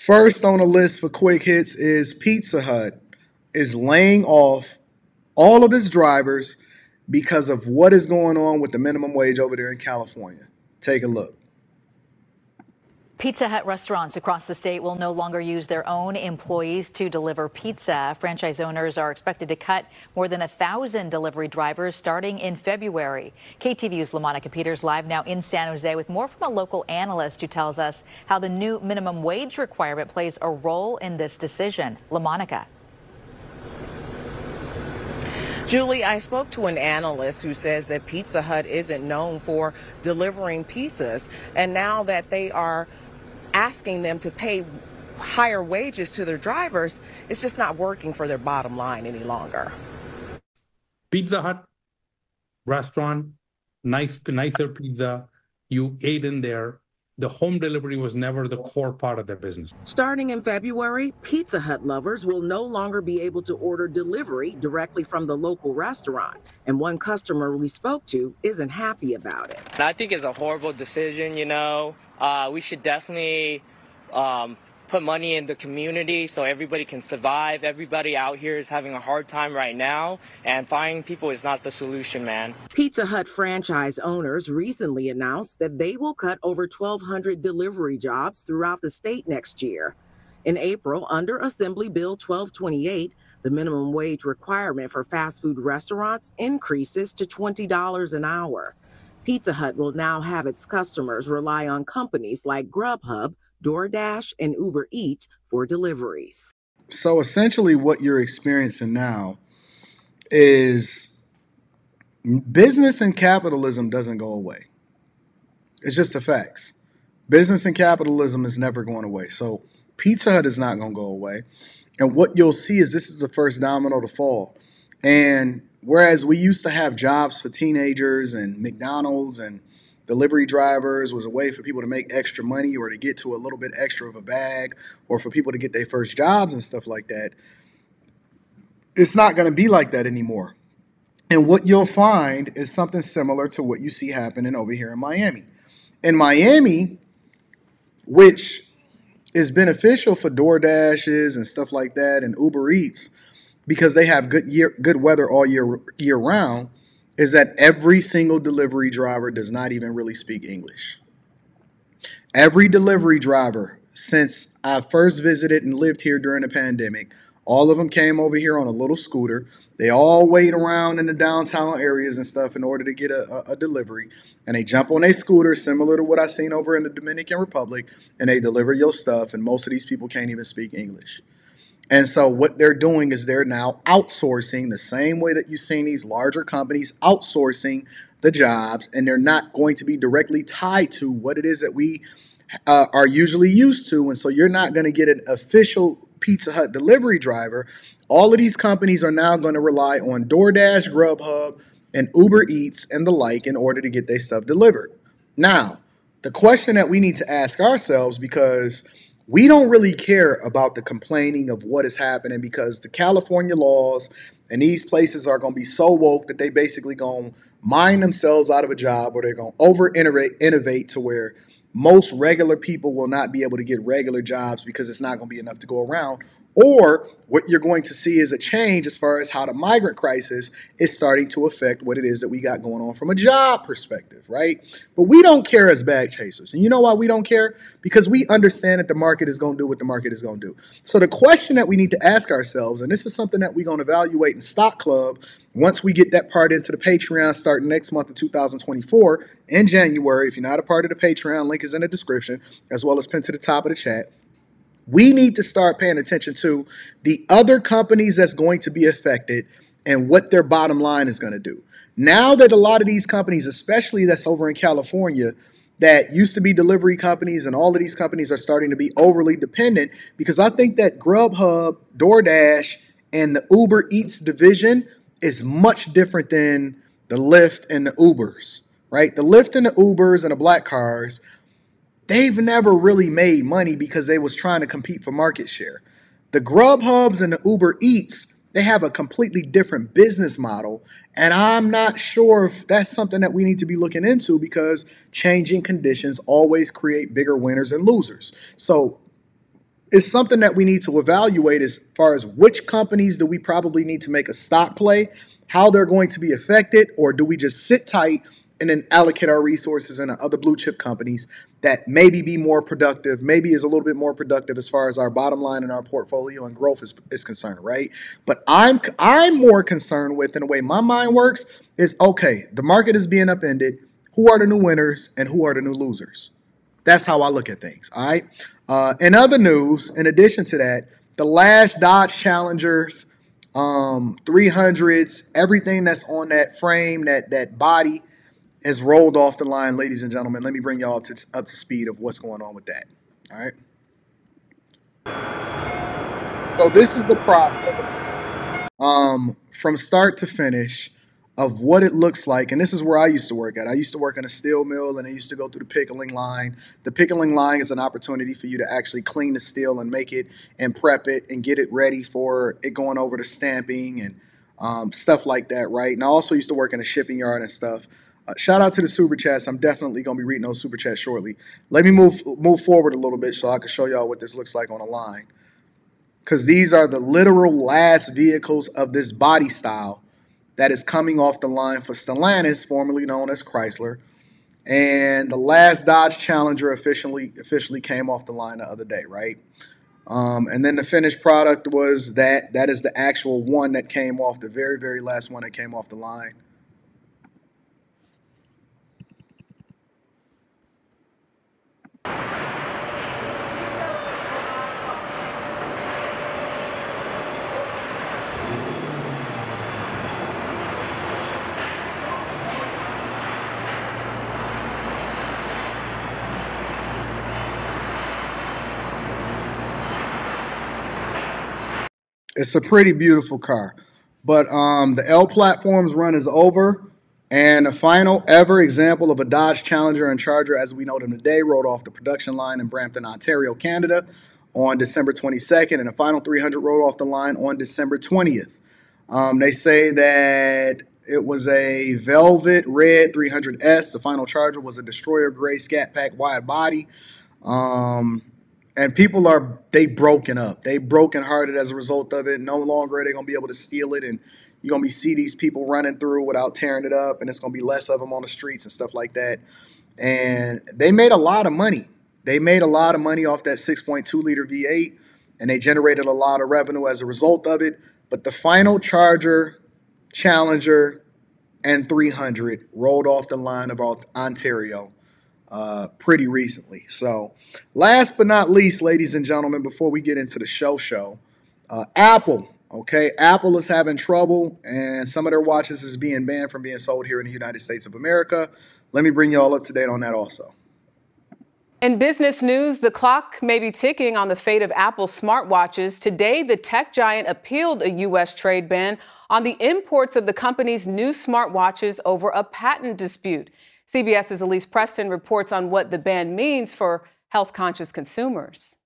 First on the list for quick hits is Pizza Hut is laying off all of its drivers because of what is going on with the minimum wage over there in California. Take a look. Pizza Hut restaurants across the state will no longer use their own employees to deliver pizza. Franchise owners are expected to cut more than 1,000 delivery drivers starting in February. KTVU's LaMonica Peters live now in San Jose with more from a local analyst who tells us how the new minimum wage requirement plays a role in this decision. LaMonica. Julie, I spoke to an analyst who says that Pizza Hut isn't known for delivering pizzas, and now that they are asking them to pay higher wages to their drivers, it's just not working for their bottom line any longer. Pizza Hut restaurant, nicer pizza, you ate in there. The home delivery was never the core part of their business. Starting in February, Pizza Hut lovers will no longer be able to order delivery directly from the local restaurant. And one customer we spoke to isn't happy about it. I think it's a horrible decision, we should definitely put money in the community so everybody can survive. Everybody out here is having a hard time right now, and firing people is not the solution, man. Pizza Hut franchise owners recently announced that they will cut over 1,200 delivery jobs throughout the state next year. In April, under Assembly Bill 1228, the minimum wage requirement for fast food restaurants increases to $20 an hour. Pizza Hut will now have its customers rely on companies like Grubhub, DoorDash, and Uber Eats for deliveries. So essentially what you're experiencing now is business and capitalism doesn't go away. It's just the facts. Business and capitalism is never going away. So Pizza Hut is not going to go away. And what you'll see is this is the first domino to fall. And whereas we used to have jobs for teenagers and McDonald's and delivery drivers was a way for people to make extra money or to get to a little bit extra of a bag or for people to get their first jobs and stuff like that, it's not going to be like that anymore. And what you'll find is something similar to what you see happening over here in Miami. In Miami, which is beneficial for DoorDashes and stuff like that and Uber Eats because they have good weather all year round, is that every single delivery driver does not even really speak English. Every delivery driver, since I first visited and lived here during the pandemic, all of them came over here on a little scooter. They all wait around in the downtown areas and stuff in order to get a delivery. And they jump on a scooter similar to what I seen over in the Dominican Republic, and they deliver your stuff. And most of these people can't even speak English. And so what they're doing is they're now outsourcing the same way that you've seen these larger companies outsourcing the jobs, and they're not going to be directly tied to what it is that we are usually used to. And so you're not going to get an official Pizza Hut delivery driver. All of these companies are now going to rely on DoorDash, Grubhub, and Uber Eats and the like in order to get their stuff delivered. Now, the question that we need to ask ourselves, because we don't really care about the complaining of what is happening, because the California laws and these places are going to be so woke that they basically going to mine themselves out of a job, or they're going to over-innovate to where most regular people will not be able to get regular jobs because it's not going to be enough to go around. Or what you're going to see is a change as far as how the migrant crisis is starting to affect what it is that we got going on from a job perspective, right? But we don't care as bag chasers. And you know why we don't care? Because we understand that the market is going to do what the market is going to do. So the question that we need to ask ourselves, and this is something that we're going to evaluate in Stock Club once we get that part into the Patreon starting next month of 2024 in January. If you're not a part of the Patreon, link is in the description, as well as pinned to the top of the chat. We need to start paying attention to the other companies that's going to be affected and what their bottom line is going to do. Now that a lot of these companies, especially that's over in California, that used to be delivery companies, and all of these companies are starting to be overly dependent, because I think that Grubhub, DoorDash, and the Uber Eats division is much different than the Lyft and the Ubers, right? The Lyft and the Ubers and the black cars, they've never really made money because they was trying to compete for market share. The Grubhubs and the Uber Eats, they have a completely different business model. And I'm not sure if that's something that we need to be looking into, because changing conditions always create bigger winners and losers. So is something that we need to evaluate as far as which companies do we probably need to make a stock play, how they're going to be affected, or do we just sit tight and then allocate our resources in other blue chip companies that maybe be more productive, maybe is a little bit more productive as far as our bottom line and our portfolio and growth is concerned, right? But I'm more concerned with, in the way my mind works, is okay, the market is being upended. Who are the new winners and who are the new losers? That's how I look at things, all right? In other news, in addition to that, the last Dodge Challengers, 300s, everything that's on that frame, that body, has rolled off the line, ladies and gentlemen. Let me bring y'all up to speed of what's going on with that, all right? So this is the process from start to finish of what it looks like. And this is where I used to work at. I used to work in a steel mill, and I used to go through the pickling line. The pickling line is an opportunity for you to actually clean the steel and make it and prep it and get it ready for it going over to stamping and stuff like that, right? And I also used to work in a shipping yard and stuff. Shout out to the super chats. I'm definitely going to be reading those super chats shortly. Let me move forward a little bit so I can show y'all what this looks like on the line. Because these are the literal last vehicles of this body style that is coming off the line for Stellantis, formerly known as Chrysler. And the last Dodge Challenger officially came off the line the other day, right? And then the finished product was that is the actual one that came off, the very, very last one that came off the line. It's a pretty beautiful car. But the L Platforms run is over, and the final ever example of a Dodge Challenger and Charger, as we know them today, rolled off the production line in Brampton, Ontario, Canada on December 22nd, and the final 300 rolled off the line on December 20th. They say that it was a velvet red 300S. The final Charger was a destroyer gray scat pack wide body. And people they broken up. They broken hearted as a result of it. No longer are they going to be able to steal it. And you're going to see these people running through without tearing it up. And it's going to be less of them on the streets and stuff like that. And they made a lot of money. They made a lot of money off that 6.2 liter V8. And they generated a lot of revenue as a result of it. But the final Charger, Challenger, and 300 rolled off the line of Ontario pretty recently. So last but not least, ladies and gentlemen, before we get into the show, Apple, okay? Apple is having trouble, and some of their watches is being banned from being sold here in the United States of America. Let me bring you all up to date on that also. In business news, the clock may be ticking on the fate of Apple's smartwatches. Today, the tech giant appealed a U.S. trade ban on the imports of the company's new smartwatches over a patent dispute. CBS's Elise Preston reports on what the ban means for health-conscious consumers.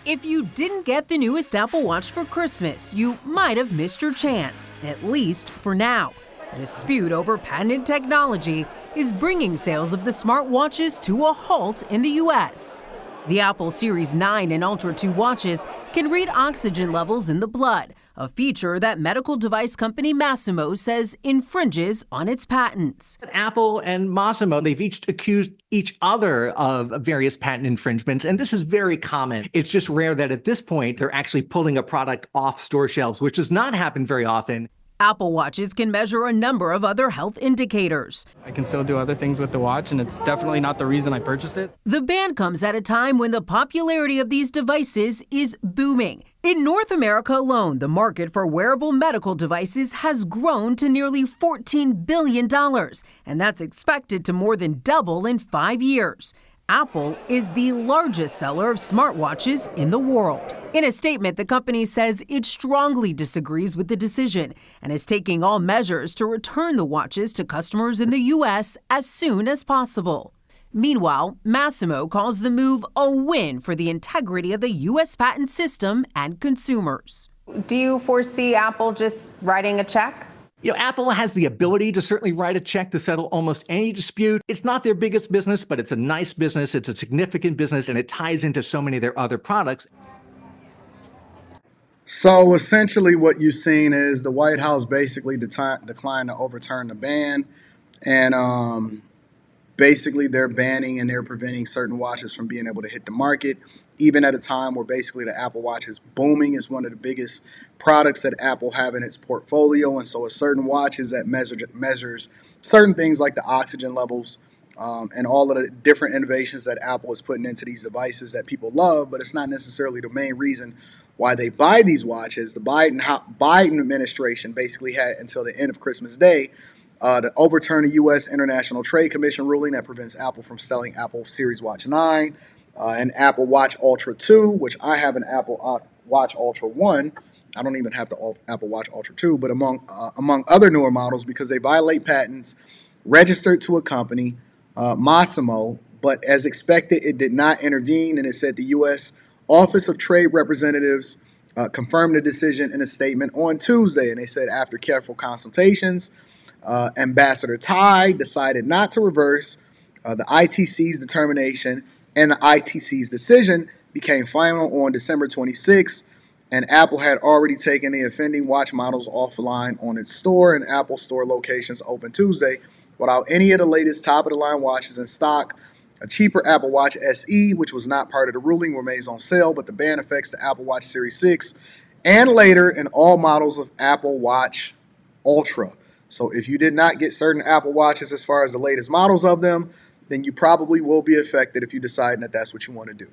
If you didn't get the newest Apple Watch for Christmas, you might have missed your chance, at least for now. A dispute over patented technology is bringing sales of the smartwatches to a halt in the U.S. The Apple Series 9 and Ultra 2 watches can read oxygen levels in the blood, a feature that medical device company Masimo says infringes on its patents. Apple and Masimo, they've each accused each other of various patent infringements, and this is very common. It's just rare that at this point they're actually pulling a product off store shelves, which does not happen very often. Apple Watches can measure a number of other health indicators. I can still do other things with the watch, and it's definitely not the reason I purchased it. The ban comes at a time when the popularity of these devices is booming. In North America alone, the market for wearable medical devices has grown to nearly $14 billion, and that's expected to more than double in 5 years. Apple is the largest seller of smartwatches in the world. In a statement, the company says it strongly disagrees with the decision and is taking all measures to return the watches to customers in the U.S. as soon as possible. Meanwhile, Masimo calls the move a win for the integrity of the U.S. patent system and consumers. Do you foresee Apple just writing a check? Apple has the ability to certainly write a check to settle almost any dispute. It's not their biggest business, but it's a nice business. It's a significant business, and it ties into so many of their other products. So essentially, what you've seen is the White House basically declined to overturn the ban, and basically they're banning and they're preventing certain watches from being able to hit the market, even at a time where basically the Apple Watch is booming. It's one of the biggest products that Apple have in its portfolio, and so a certain watches that measures certain things like the oxygen levels. And all of the different innovations that Apple is putting into these devices that people love, but it's not necessarily the main reason why they buy these watches. The Biden administration basically had until the end of Christmas Day to overturn a U.S. International Trade Commission ruling that prevents Apple from selling Apple Series Watch 9 and Apple Watch Ultra 2, which I have an Apple Watch Ultra 1. I don't even have the Apple Watch Ultra 2, but among other newer models because they violate patents registered to a company, Massimo, but as expected, it did not intervene, and it said the U.S. Office of Trade Representatives confirmed the decision in a statement on Tuesday, and they said after careful consultations, Ambassador Tai decided not to reverse the ITC's determination, and the ITC's decision became final on December 26th, and Apple had already taken the offending watch models offline on its store, and Apple Store locations opened Tuesday without any of the latest top-of-the-line watches in stock. A cheaper Apple Watch SE, which was not part of the ruling, remains on sale, but the ban affects the Apple Watch Series 6 and later in all models of Apple Watch Ultra. So if you did not get certain Apple Watches as far as the latest models of them, then you probably will be affected if you decide that that's what you want to do.